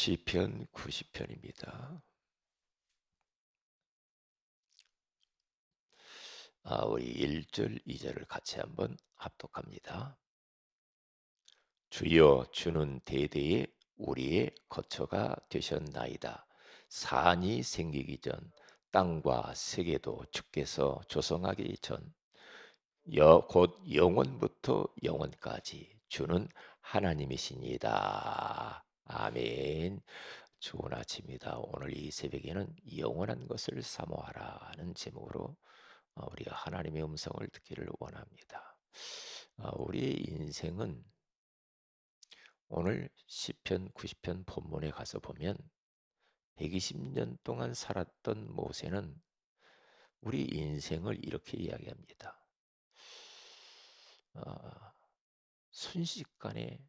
시편 90편입니다. 우리 1절, 2절을 같이 한번 합독합니다. 주여, 주는 대대에 우리의 거처가 되셨나이다. 산이 생기기 전, 땅과 세계도 주께서 조성하기 전, 곧 영원부터 영원까지 주는 하나님이시니다. 아멘. 좋은 아침입니다. 오늘 이 새벽에는 영원한 것을 사모하라는 제목으로 우리가 하나님의 음성을 듣기를 원합니다. 우리의 인생은 오늘 시편 90편 본문에 가서 보면 120년 동안 살았던 모세는 우리 인생을 이렇게 이야기합니다. 어, 순식간에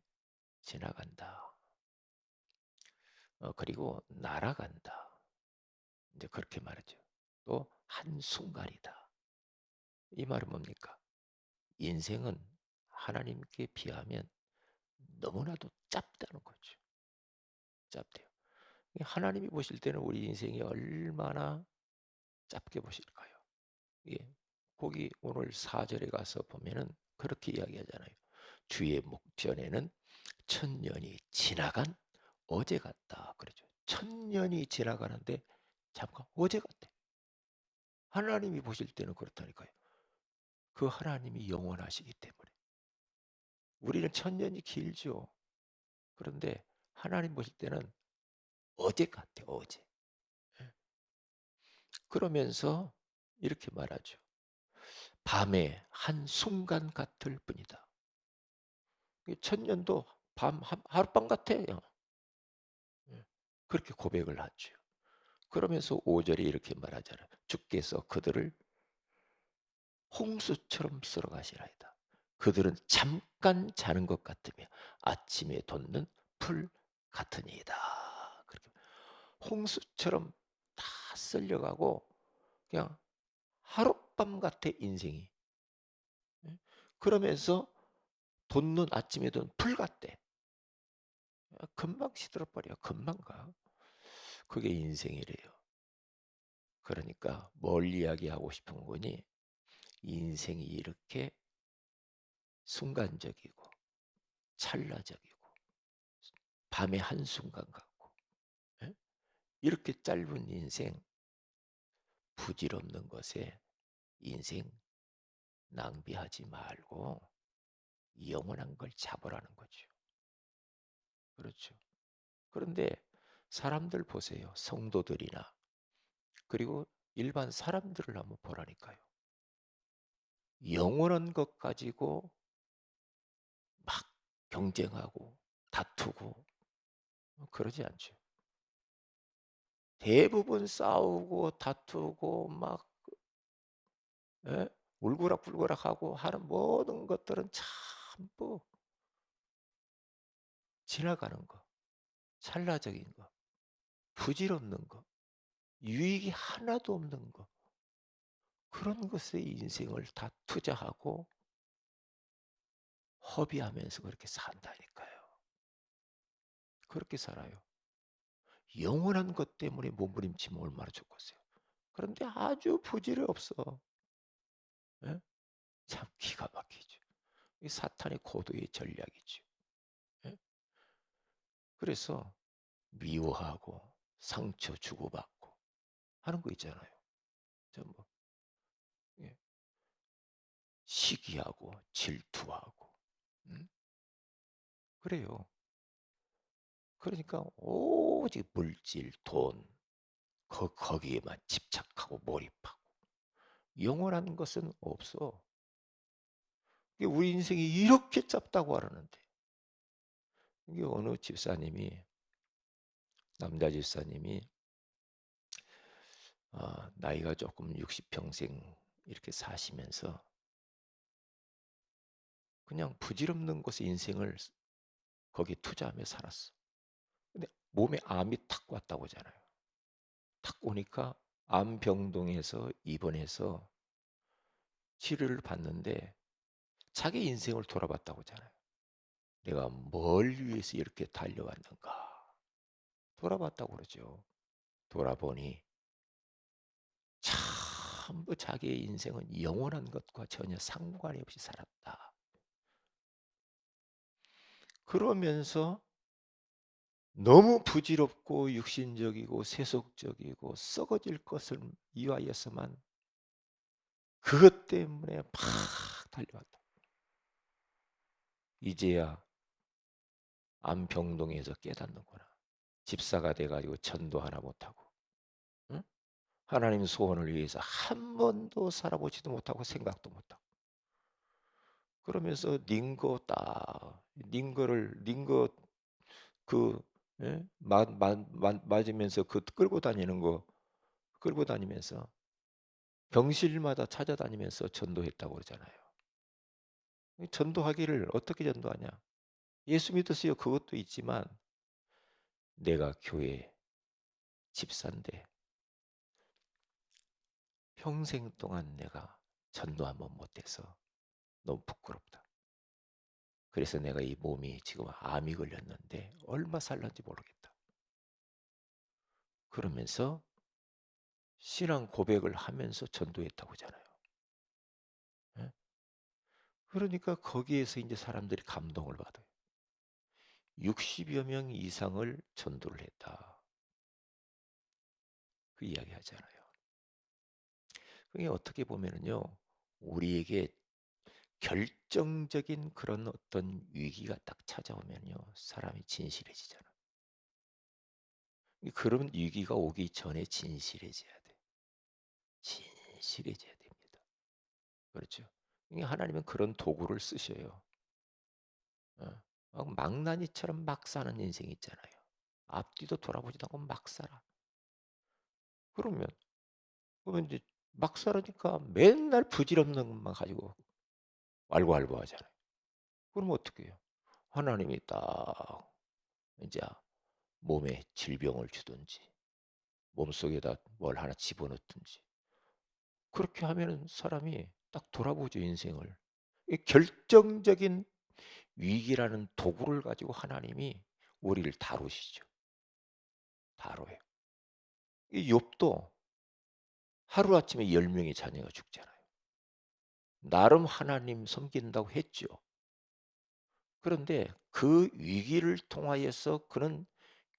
지나간다. 그리고 날아간다. 이제 그렇게 말하죠. 또 한순간이다. 이 말은 뭡니까? 인생은 하나님께 비하면 너무나도 짧다는 거죠. 짧대요. 하나님이 보실 때는 우리 인생이 얼마나 짧게 보실까요? 예. 거기 오늘 4절에 가서 보면은 그렇게 이야기하잖아요. 주의 목전에는 천년이 지나간 어제 같다. 그러죠. 천년이 지나가는데 잠깐 어제 같대. 하나님이 보실 때는 그렇다니까요. 그 하나님이 영원하시기 때문에. 우리는 천년이 길죠. 그런데 하나님 보실 때는 어제 같아, 어제. 예. 그러면서 이렇게 말하죠. 밤의 한순간 같을 뿐이다. 천년도 하룻밤 같아. 예. 그렇게 고백을 하죠. 그러면서 5절에 이렇게 말하잖아요. 주께서 그들을 홍수처럼 쓸어가시나이다. 그들은 잠깐 자는 것 같으며 아침에 돋는 풀 같으니이다. 그렇게 홍수처럼 다 쓸려가고 그냥 하룻밤 같아 인생이. 그러면서 돋는 아침에 돋는 풀 같대. 금방 시들어버려. 금방 가. 그게 인생이래요. 그러니까 뭘 이야기하고 싶은 거니? 인생이 이렇게 순간적이고 찰나적이고 밤의 한순간 같고 이렇게 짧은 인생 부질없는 것에 인생 낭비하지 말고 영원한 걸 잡으라는 거죠. 그렇죠. 그런데 사람들 보세요. 성도들이나 그리고 일반 사람들을 한번 보라니까요. 영원한 것 가지고 막 경쟁하고 다투고 그러지 않죠. 대부분 싸우고 다투고 막 예? 울고락불고락하고 하는 모든 것들은 전부 지나가는 거, 찰나적인 거, 부질없는 거, 유익이 하나도 없는 거 그런 것에 인생을 다 투자하고 허비하면서 그렇게 산다니까요. 그렇게 살아요. 영원한 것 때문에 몸부림치면 얼마나 좋겠어요. 그런데 아주 부질이 없어. 예? 참 기가 막히죠. 이 사탄의 고도의 전략이죠. 예? 그래서 미워하고 상처 주고받고 하는 거 있잖아요. 전부 예. 시기하고 질투하고 그래요. 그러니까 오직 물질, 돈 거기에만 집착하고 몰입하고 영원한 것은 없어. 우리 인생이 이렇게 짧다고 하라는데 이게 어느 집사님이 남자 집사님이 나이가 조금 60평생 이렇게 사시면서 그냥 부질없는 곳에 인생을 거기에 투자하며 살았어. 근데 몸에 암이 탁 왔다고 하잖아요. 탁 오니까 암병동에서 입원해서 치료를 받는데 자기 인생을 돌아봤다고 하잖아요. 내가 뭘 위해서 이렇게 달려왔는가? 돌아봤다고 그러죠. 돌아보니 전부 자기의 인생은 영원한 것과 전혀 상관이 없이 살았다. 그러면서 너무 부질없고 육신적이고 세속적이고 썩어질 것을 위하여서만 그것 때문에 막 달려왔다. 이제야 안병동에서 깨닫는구나. 집사가 돼가지고 전도 하나 못하고, 응? 하나님 소원을 위해서 한 번도 살아보지도 못하고 생각도 못하고, 그러면서 닌거 딱 닌거 그 예? 맞으면서 그 끌고 다니는 거 끌고 다니면서 병실마다 찾아다니면서 전도했다고 그러잖아요. 전도하기를 어떻게 전도하냐? 예수 믿으세요. 그것도 있지만 내가 교회 집사인데 평생 동안 내가 전도 한번 못해서 너무 부끄럽다. 그래서 내가 이 몸이 지금 암이 걸렸는데 얼마 살는지 모르겠다. 그러면서 신앙 고백을 하면서 전도했다고 하잖아요. 예? 그러니까 거기에서 이제 사람들이 감동을 받아요. 60여 명 이상을 전도를 했다. 그 이야기 하잖아요. 그게 어떻게 보면은요, 우리에게 결정적인 그런 어떤 위기가 딱 찾아오면요, 사람이 진실해지잖아. 그런 위기가 오기 전에 진실해져야 돼. 진실해져야 됩니다. 그렇죠? 이게 하나님은 그런 도구를 쓰셔요. 망나니처럼 막 사는 인생이 있잖아요. 앞뒤도 돌아보지도 않고 막 살아. 그러면 이제 막 살으니까 맨날 부질없는 것만 가지고 왈가왈부하잖아요. 그러면 어떻게 해요? 하나님이 딱 이제 몸에 질병을 주든지 몸속에다 뭘 하나 집어넣든지 그렇게 하면은 사람이 딱 돌아보죠, 인생을. 이 결정적인 위기라는 도구를 가지고 하나님이 우리를 다루시죠. 다뤄요. 이 욥도 하루아침에 10명의 자녀가 죽잖아요. 나름 하나님 섬긴다고 했죠. 그런데 그 위기를 통하여서 그는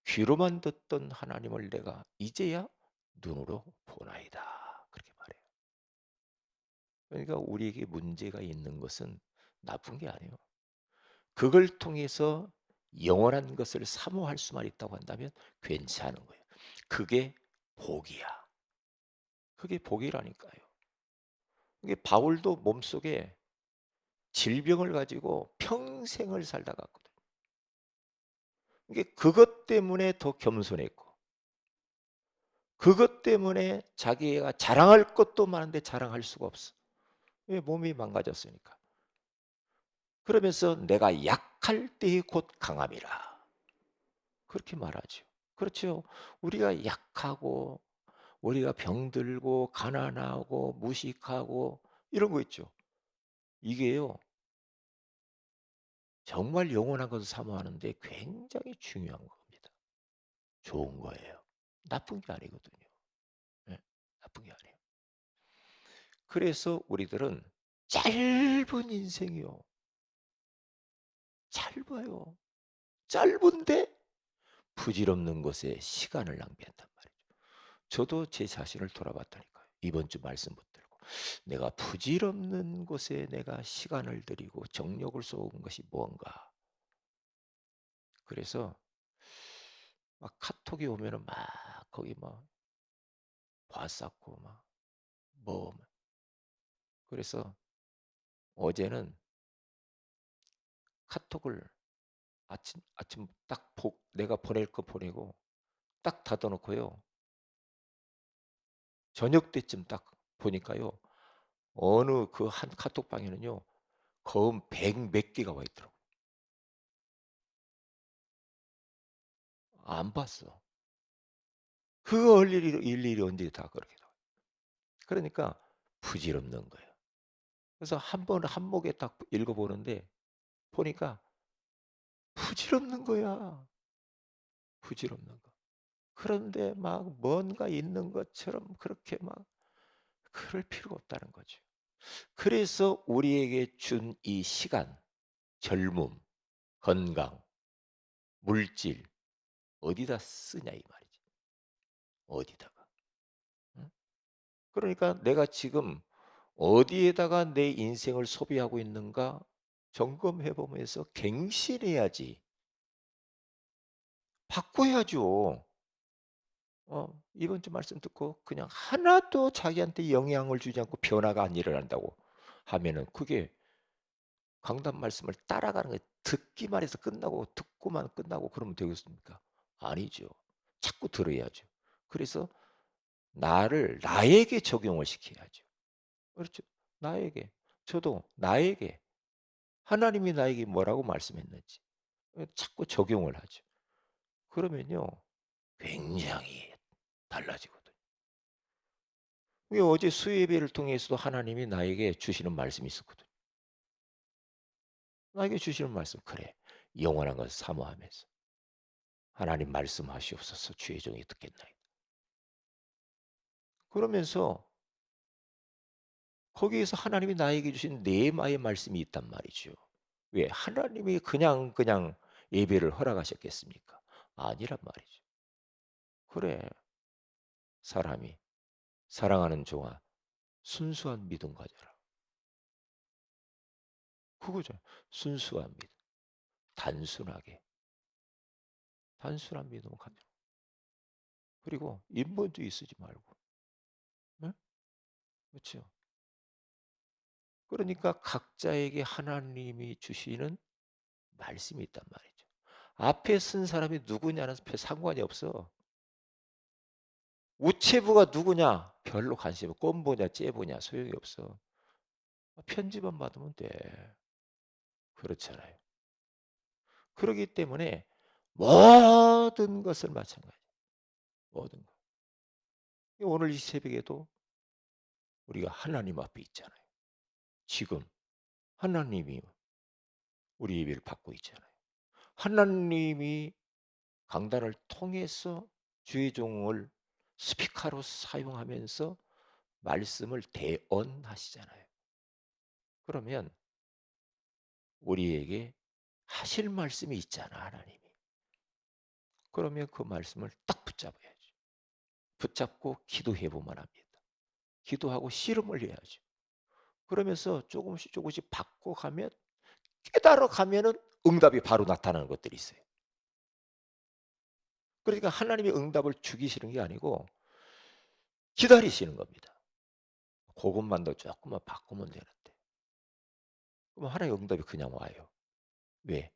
귀로만 듣던 하나님을 내가 이제야 눈으로 보나이다. 그렇게 말해요. 그러니까 우리에게 문제가 있는 것은 나쁜 게 아니에요. 그걸 통해서 영원한 것을 사모할 수만 있다고 한다면 괜찮은 거예요. 그게 복이야. 그게 복이라니까요. 이게 바울도 몸속에 질병을 가지고 평생을 살다 갔거든. 이게 그것 때문에 더 겸손했고, 그것 때문에 자기가 자랑할 것도 많은데 자랑할 수가 없어. 왜? 몸이 망가졌으니까. 그러면서 내가 약할 때에 곧 강함이라. 그렇게 말하죠. 그렇죠. 우리가 약하고, 우리가 병들고, 가난하고, 무식하고, 이런 거 있죠. 이게요, 정말 영원한 것을 사모하는데 굉장히 중요한 겁니다. 좋은 거예요. 나쁜 게 아니거든요. 네, 나쁜 게 아니에요. 그래서 우리들은 짧은 인생이요. 짧아요. 짧은데 부질없는 것에 시간을 낭비한단 말이죠. 저도 제 자신을 돌아봤다니까요. 이번 주 말씀 붙들고 내가 부질없는 곳에 내가 시간을 들이고 정력을 쏟은 것이 무언가. 그래서 막 카톡이 오면은 막 거기 막 봐쌓고 막뭐 그래서 어제는 카톡을 아침 딱 내가 보낼 거 보내고 딱 닫아놓고요. 저녁 때쯤 딱 보니까요. 어느 그 한 카톡방에는요. 검 100 몇 개가 와 있더라고. 안 봤어. 그거 할 일일이 언제 다 그렇게 나와요. 그러니까 부질없는 거예요. 그래서 한 번 한목에 딱 읽어보는데 보니까 부질없는 거야. 부질없는 거. 그런데 막 뭔가 있는 것처럼 그렇게 막 그럴 필요가 없다는 거죠. 그래서 우리에게 준 이 시간, 젊음, 건강, 물질 어디다 쓰냐 이 말이지. 어디다가. 응? 그러니까 내가 지금 어디에다가 내 인생을 소비하고 있는가 점검해 보면서 갱신해야지. 바꿔야죠. 이번 주 말씀 듣고 그냥 하나도 자기한테 영향을 주지 않고 변화가 안 일어난다고 하면은 그게 강단 말씀을 따라가는 게 듣기만 해서 끝나고 듣고만 끝나고 그러면 되겠습니까? 아니죠. 자꾸 들어야죠. 그래서 나를 나에게 적용을 시켜야죠. 그렇죠. 나에게. 저도 나에게 하나님이 나에게 뭐라고 말씀했는지 자꾸 적용을 하죠. 그러면요. 굉장히 달라지거든요. 왜 어제 수예배를 통해서도 하나님이 나에게 주시는 말씀이 있었거든요. 나에게 주시는 말씀 그래. 영원한 것을 사모하면서 하나님 말씀하시옵소서 주의 종이 듣겠나이다. 그러면서 거기에서 하나님이 나에게 주신 네마의 말씀이 있단 말이죠. 왜? 하나님이 그냥 예배를 허락하셨겠습니까? 아니란 말이죠. 그래. 사람이 사랑하는 종아 순수한 믿음 가져라. 그거죠. 순수한 믿음. 단순하게. 단순한 믿음을 가져라. 그리고 인본주의 쓰지 말고. 응? 그렇죠. 그러니까 각자에게 하나님이 주시는 말씀이 있단 말이죠. 앞에 쓴 사람이 누구냐는 별 상관이 없어. 우체부가 누구냐? 별로 관심 없고 꼼보냐 째보냐 소용이 없어. 편지만 받으면 돼. 그렇잖아요. 그렇기 때문에 모든 것을 마찬가지. 모든 것. 오늘 이 새벽에도 우리가 하나님 앞에 있잖아요. 지금 하나님이 우리 예배를 받고 있잖아요. 하나님이 강단을 통해서 주의 종을 스피커로 사용하면서 말씀을 대언하시잖아요. 그러면 우리에게 하실 말씀이 있잖아, 하나님이. 그러면 그 말씀을 딱 붙잡아야죠. 붙잡고 기도해 보면 합니다. 기도하고 씨름을 해야죠. 그러면서 조금씩 조금씩 바꿔가면 깨달아 가면은 응답이 바로 나타나는 것들이 있어요. 그러니까 하나님이 응답을 주기시는 게 아니고 기다리시는 겁니다. 그것만 더 조금만 바꾸면 되는데. 그럼 하나님의 응답이 그냥 와요. 왜?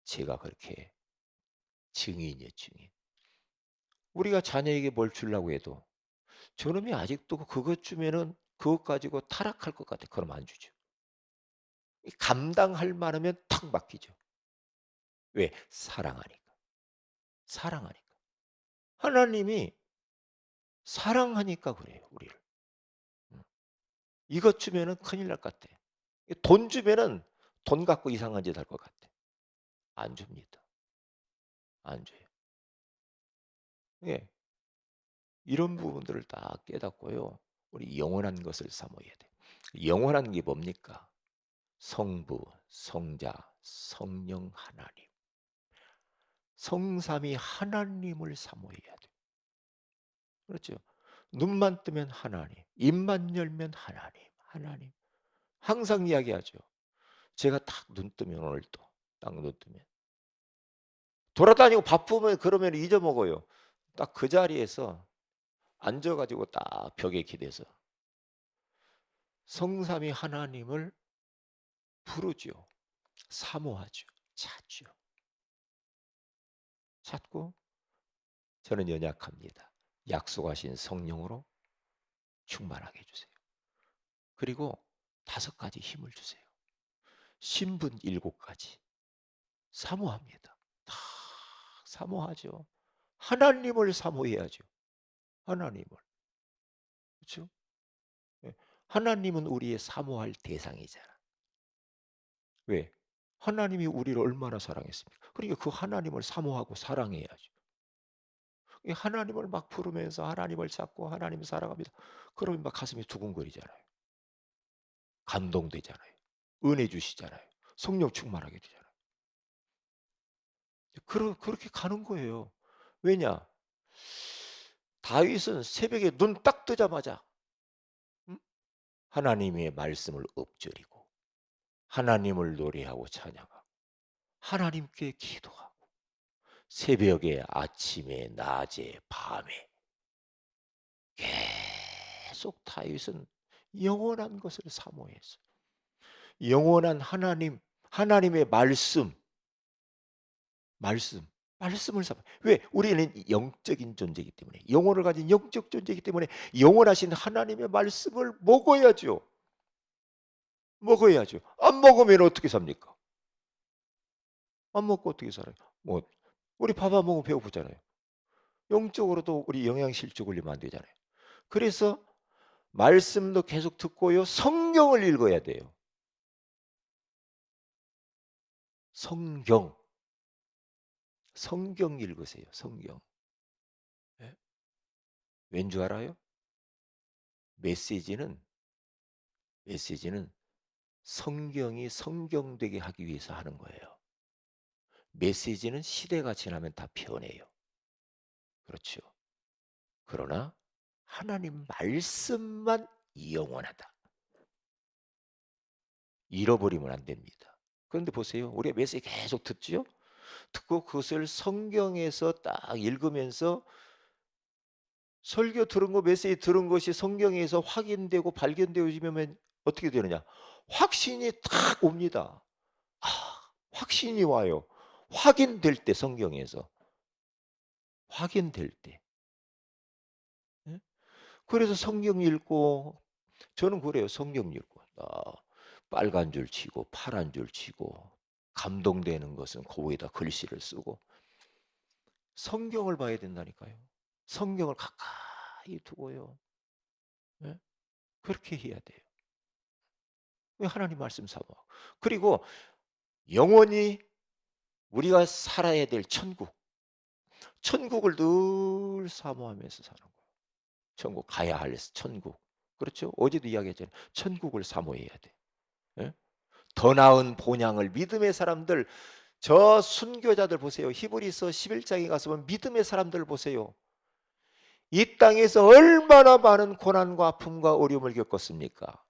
제가 그렇게 증인이에요, 증인. 우리가 자녀에게 뭘 주려고 해도 저놈이 아직도 그것 주면은 그것 가지고 타락할 것 같아. 그럼 안 주죠. 감당할 만하면 탁 맡기죠. 왜? 사랑하니까. 사랑하니까. 하나님이 사랑하니까 그래요, 우리를. 음. 이것 주면은 큰일 날 것 같아. 돈 주면은 돈 갖고 이상한 짓 할 것 같아. 안 줍니다. 안 줘요. 예. 이런 부분들을 다 깨닫고요. 우리 영원한 것을 사모해야 돼. 영원한 게 뭡니까? 성부, 성자, 성령 하나님. 성삼위 하나님을 사모해야 돼. 그렇죠? 눈만 뜨면 하나님, 입만 열면 하나님, 하나님. 항상 이야기하죠. 제가 딱 눈 뜨면 오늘도 딱 눈 뜨면 돌아다니고 바쁘면 그러면 잊어먹어요. 딱 그 자리에서 앉아가지고 딱 벽에 기대서 성삼위 하나님을 부르죠. 사모하죠. 찾죠. 찾고 저는 연약합니다. 약속하신 성령으로 충만하게 해주세요. 그리고 5가지 힘을 주세요. 신분 7가지 사모합니다. 다 사모하죠. 하나님을 사모해야죠. 하나님을. 그렇죠? 예. 하나님은 우리의 사모할 대상이잖아. 왜? 하나님이 우리를 얼마나 사랑했습니까? 그러니까 그 하나님을 사모하고 사랑해야죠. 이 하나님을 막 부르면서 하나님을 찾고 하나님 사랑합니다. 그러면 막 가슴이 두근거리잖아요. 감동되잖아요. 은혜 주시잖아요. 성령 충만하게 되잖아요. 그렇게 가는 거예요. 왜냐? 다윗은 새벽에 눈 딱 뜨자마자 음? 하나님의 말씀을 읊조리고 하나님을 노래하고 찬양하고 하나님께 기도하고 새벽에 아침에 낮에 밤에 계속 다윗은 영원한 것을 사모했어요. 영원한 하나님, 하나님의 말씀, 말씀을 사모. 왜? 우리는 영적인 존재이기 때문에, 영혼을 가진 영적 존재이기 때문에 영원하신 하나님의 말씀을 먹어야죠. 먹어야죠. 안 먹으면 어떻게 삽니까? 안 먹고 어떻게 살아요? 뭐 우리 밥 안 먹으면 배고프잖아요. 영적으로도 우리 영양실조 걸리면 안 되잖아요. 그래서 말씀도 계속 듣고요. 성경을 읽어야 돼요. 성경. 성경 읽으세요. 성경. 예? 왠 줄 알아요? 메시지는 성경이 성경되게 하기 위해서 하는 거예요. 메시지는 시대가 지나면 다 변해요. 그렇죠. 그러나 하나님 말씀만 영원하다. 잃어버리면 안 됩니다. 그런데 보세요. 우리가 메시지 계속 듣죠? 듣고 그것을 성경에서 딱 읽으면서 설교 들은 거 메시지 들은 것이 성경에서 확인되고 발견되어지면 어떻게 되느냐? 확신이 탁 옵니다. 아, 확신이 와요. 확인될 때 성경에서 확인될 때. 예? 그래서 성경 읽고 저는 그래요. 성경 읽고 빨간 줄 치고 파란 줄 치고 감동되는 것은 거기에다 글씨를 쓰고 성경을 봐야 된다니까요. 성경을 가까이 두고요. 예? 그렇게 해야 돼요. 왜 하나님 말씀 사모? 그리고 영원히 우리가 살아야 될 천국을 늘 사모하면서 사는 거예요. 천국 가야 할 천국. 그렇죠? 어제도 이야기했잖아요. 천국을 사모해야 돼. 예? 더 나은 본향을 믿음의 사람들 저 순교자들 보세요. 히브리서 11장에 가서 보면 믿음의 사람들 보세요. 이 땅에서 얼마나 많은 고난과 아픔과 어려움을 겪었습니까?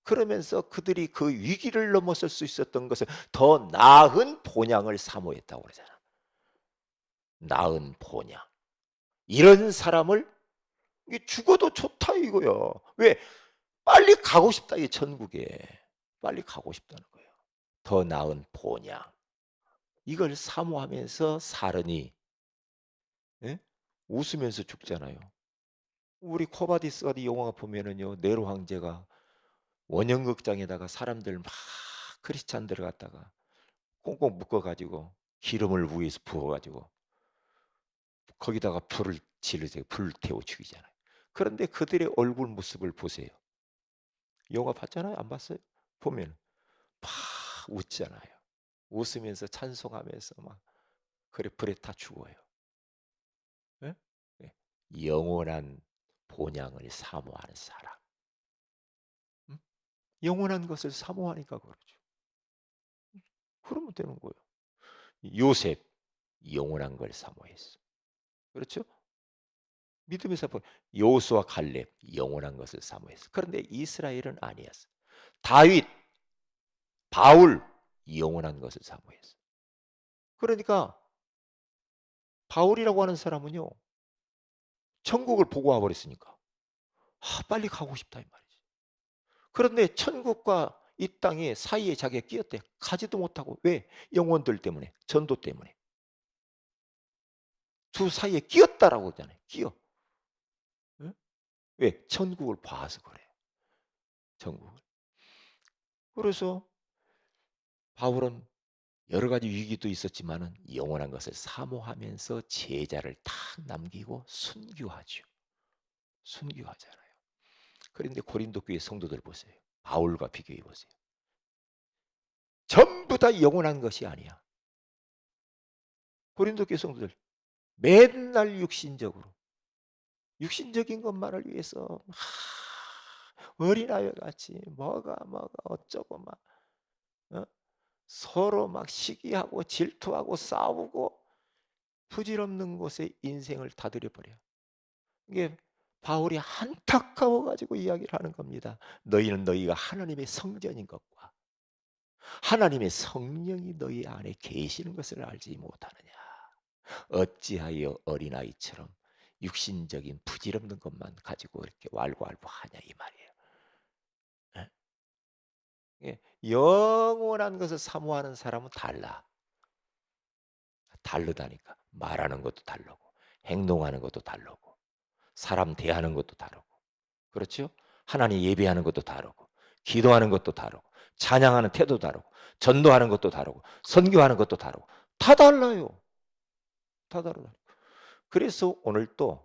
그러면서 그들이 그 위기를 넘어설 수 있었던 것을 더 나은 본향을 사모했다고 그러잖아. 나은 본향. 이런 사람을 죽어도 좋다 이거야. 왜? 빨리 가고 싶다 이 천국에. 빨리 가고 싶다는 거예요. 더 나은 본향. 이걸 사모하면서 살으니 예? 웃으면서 죽잖아요. 우리 코바디스가 이 영화가 보면은요. 네로 황제가 원형극장에다가 사람들 막 크리스찬들을 갖다가 꽁꽁 묶어가지고 기름을 위에서 부어가지고 거기다가 불을 지르세요. 불 태워 죽이잖아요. 그런데 그들의 얼굴 모습을 보세요. 영화 봤잖아요? 안 봤어요? 보면 막 웃잖아요. 웃으면서 찬송하면서 막 그래 불에 타 죽어요. 예? 예. 영원한 본향을 사모하는 사람. 음? 영원한 것을 사모하니까 그렇죠. 그러면 되는 거예요. 요셉 영원한 걸 사모했어. 그렇죠? 믿음의 사모. 여호수아 갈렙 영원한 것을 사모했어. 그런데 이스라엘은 아니었어. 다윗, 바울 영원한 것을 사모했어. 그러니까 바울이라고 하는 사람은요. 천국을 보고 와 버렸으니까 빨리 가고 싶다 이 말이지. 그런데 천국과 이 땅의 사이에 자기가 끼었대. 가지도 못하고. 왜? 영혼들 때문에, 전도 때문에. 두 사이에 끼었다라고 하잖아요. 끼어. 응? 왜? 천국을 봐서 그래요. 천국을. 그래서 바울은 여러 가지 위기도 있었지만은 영원한 것을 사모하면서 제자를 탁 남기고 순교하죠. 순교하잖아요. 그런데 고린도 교회 성도들 보세요. 바울과 비교해 보세요. 전부 다 영원한 것이 아니야. 고린도 교회 성도들 맨날 육신적인 것만을 위해서 어린아이 같이 뭐가 어쩌고 막 어? 서로 막 시기하고 질투하고 싸우고 부질없는 곳에 인생을 다들여 버려. 이게 바울이 안타까워 가지고 이야기를 하는 겁니다. 너희는 너희가 하나님의 성전인 것과 하나님의 성령이 너희 안에 계시는 것을 알지 못하느냐. 어찌하여 어린아이처럼 육신적인 부질없는 것만 가지고 이렇게 왈가왈부하냐 이 말이에요. 예? 예, 영원한 것을 사모하는 사람은 달라. 다르다니까. 말하는 것도 다르고 행동하는 것도 다르고 사람 대하는 것도 다르고 그렇죠? 하나님 예배하는 것도 다르고 기도하는 것도 다르고 찬양하는 태도도 다르고 전도하는 것도 다르고 선교하는 것도 다르고 다 달라요. 다 다르다. 그래서 오늘 또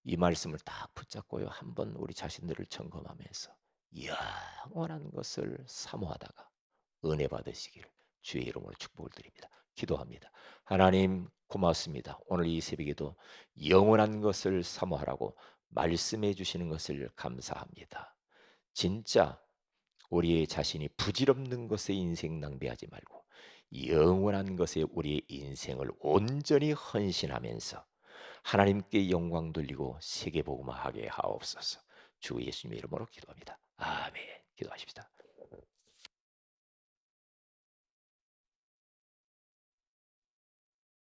이 말씀을 딱 붙잡고요. 한번 우리 자신들을 점검하면서 영원한 것을 사모하다가 은혜 받으시기를 주의 이름으로 축복을 드립니다. 기도합니다. 하나님 고맙습니다. 오늘 이 새벽에도 영원한 것을 사모하라고 말씀해 주시는 것을 감사합니다. 진짜 우리의 자신이 부질없는 것에 인생 낭비하지 말고 영원한 것에 우리의 인생을 온전히 헌신하면서 하나님께 영광 돌리고 세계 복음화하게 하옵소서. 주 예수님의 이름으로 기도합니다. 아멘. 기도하십시다.